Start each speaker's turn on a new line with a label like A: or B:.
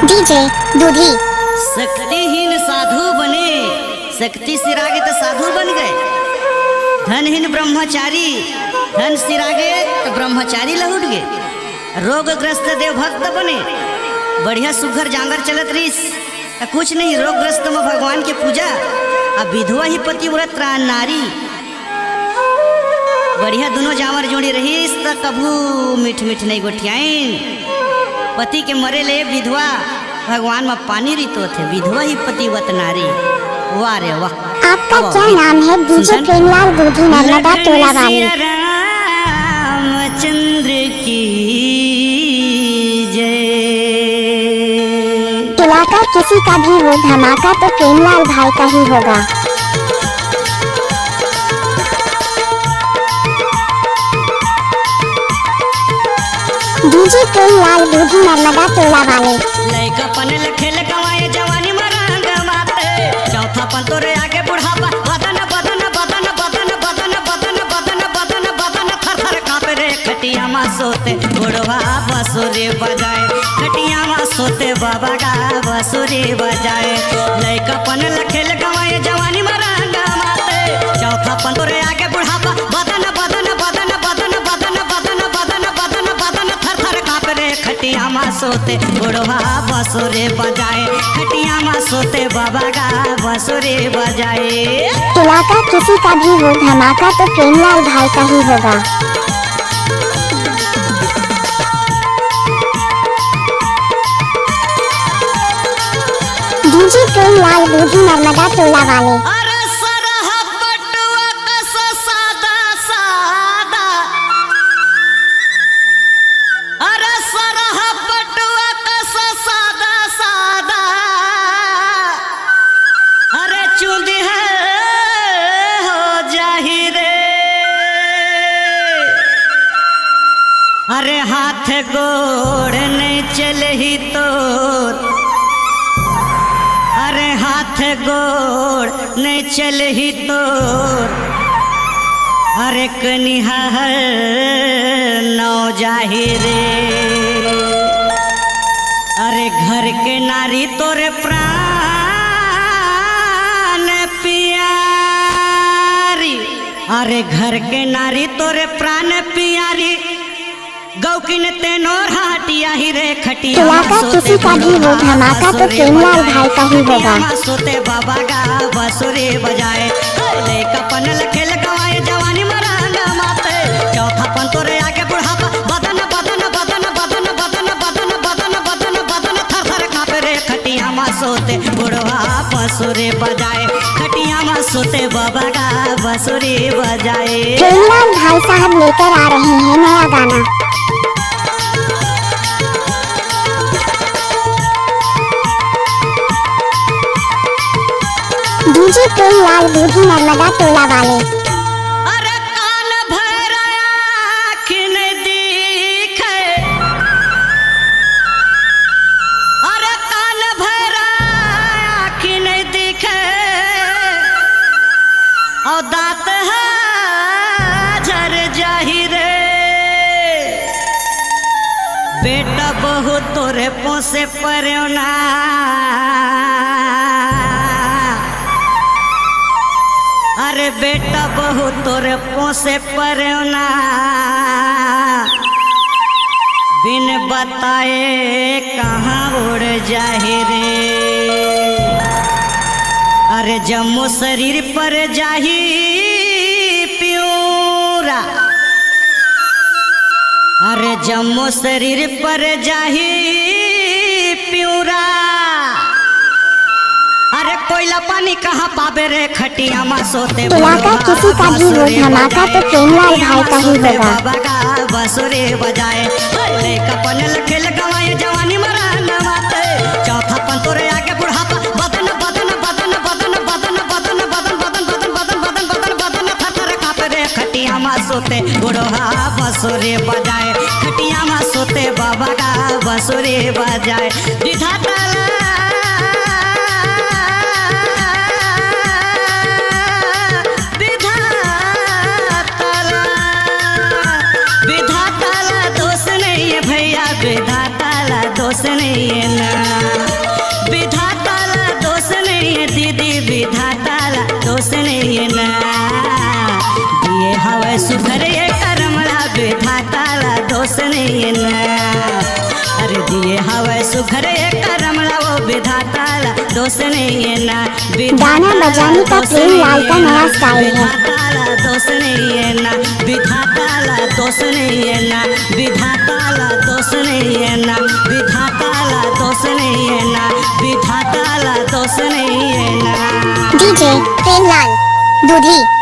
A: DJ दूधी।
B: शक्तिहीन साधु बने, शक्ति सिरागे तो साधु बन गए। धनहीन ब्रह्मचारी, धन सिरागे तो ब्रह्मचारी लहुट गए। रोगग्रस्त देवभक्त बने, बढ़िया सुघर जांगर चलत रहीस। कुछ नहीं, रोगग्रस्त में भगवान के पूजा। अब विधवा ही पतिव्रत नारी, बढ़िया दोनों जावर जोड़ी रहीस तो कभू मीठ मीठ नहीं गोठियाइन। पति के मरे ले विधवा भगवान में पानी रीतो थे, विधवा ही पतिव्रत नारी। वाह रे वाह।
A: आपका क्या नाम है? डीजे प्रेमलाल दूधी, नर्मदा टोला वाली।
B: रामचंद्र की जय।
A: टोलाका किसी का भी हो, धमाका तो प्रेमलाल भाई का ही होगा। डीजे प्रेमलाल दूधी, नर्मदा टोला वाले।
B: लइका पन खेल गवाए जवानी में रंग माते, चौथा पन तोरे आगे बुढ़ापा। बदन बदन बदन बदन बदन बदन बदन बदन बदन थर थर कांपे रे। खटिया मा सोते बुढ़वा बांसुरी बजाए, खटिया मा सोते बाबा का बांसुरी बजाए। लइका पन खेल गवाए जवानी में रंग माते, चौथा पन तोरे आगे बुढ़ापा। बदन बदन बदन बदन बदन बदन बदन बदन बदन थर थर कांपे रे। खटिया मा सोते बुढ़वा बांसुरी बजाए, खटिया मा सोते बाबा का बांसुरी बजाए।
A: टोलाका किसी का भी हो, धमाका तो प्रेमलाल भाई का ही होगा। डीजे प्रेमलाल दूधी, नर्मदा टोला वाले।
B: अरे सरह पटुआ कस सादा सादा, अरे सरह पटुआ कस सादा सादा, अरे चूंदी है हो जाही रे। अरे हाथ गोड़ नहीं चलही तो, अरे हाथ गोड़ नहीं चलही तो, अरे कनिहार नौ जाही रे। अरे घर के नारी तोरे प्राण पियारी, अरे घर के नारी तोरे प्राण पियारी। गौकिन तेनोर हाटिया ही रे। खटिया
A: टोलाका किसी का भी हो, धमाका तो प्रेमलाल भाई का ही होगा।
B: सोते बाबा का बांसुरी बजाए, लइका पन खेल गवाए जवानी में रंग माते। चौथा पन तोरे आगे बुढ़ापा। बदन बदन बदन बदन बदन बदन बदन बदन बदन थर थर कांपे रे। खटिया मा सोते बुढ़वा बांसुरी बजाए, खटिया मा सोते बाबा का बांसुरी बजाए।
A: प्रेमलाल भाई साहब लेकर आ रहे हैं नया गाना। डीजे प्रेमलाल दूधी, नर्मदा टोला वाले।
B: अरे कान भर आँख नहीं दिखे, अरे कान भर आँख नहीं दिखे, और दांत है झर जाही रे। बेटा बहु तोरे पोसे परना, अरे बेटा बहु तोरे पोसे परना। बिन बताए कहाँ उड़ जाहे रे। अरे जम्मू शरीर पर जाही प्यूरा, अरे जम्मू शरीर पर जाही प्यूरा। अरे कोयला पानी कहाँ पाबे रे। खटिया मा सोते
A: टोलाका किसी का भी हो, धमाका तो प्रेमलाल भाई का ही होगा।
B: बाबा का बांसुरी बजाए, लइका पन खेल गवाए जवानी में रंग माते। चौथा पन तोरे आगे बुढ़ापा। बदन बदन बदन बदन बदन बदन बदन बदन बदन बदन बदन बदन बदन थर थर कांपे रे। खटिया मा सोते बुढ़वा बांसुरी बजाए, खटिया मा सोते बाबा का बांसुरी बजाए। विधाता विधाता ला दोष नहीं है भैया, विधाता ला दोष नहीं है ना। सुघर ये करमला विधाताला दोष नहीं ना। अरे दिए हवा सुघर ये करमला वो विधाताला दोष नहीं ना।
A: गाना बजाने का प्रेम लाल का नया स्टाइल है।
B: विधाताला दोष नहीं है ना, विधाताला दोष नहीं है ना, विधाताला दोष नहीं है ना, विधाताला दोष नहीं है ना, विधाताला दोष नहीं है ना।
A: डीजे प्रेमलाल दूधी।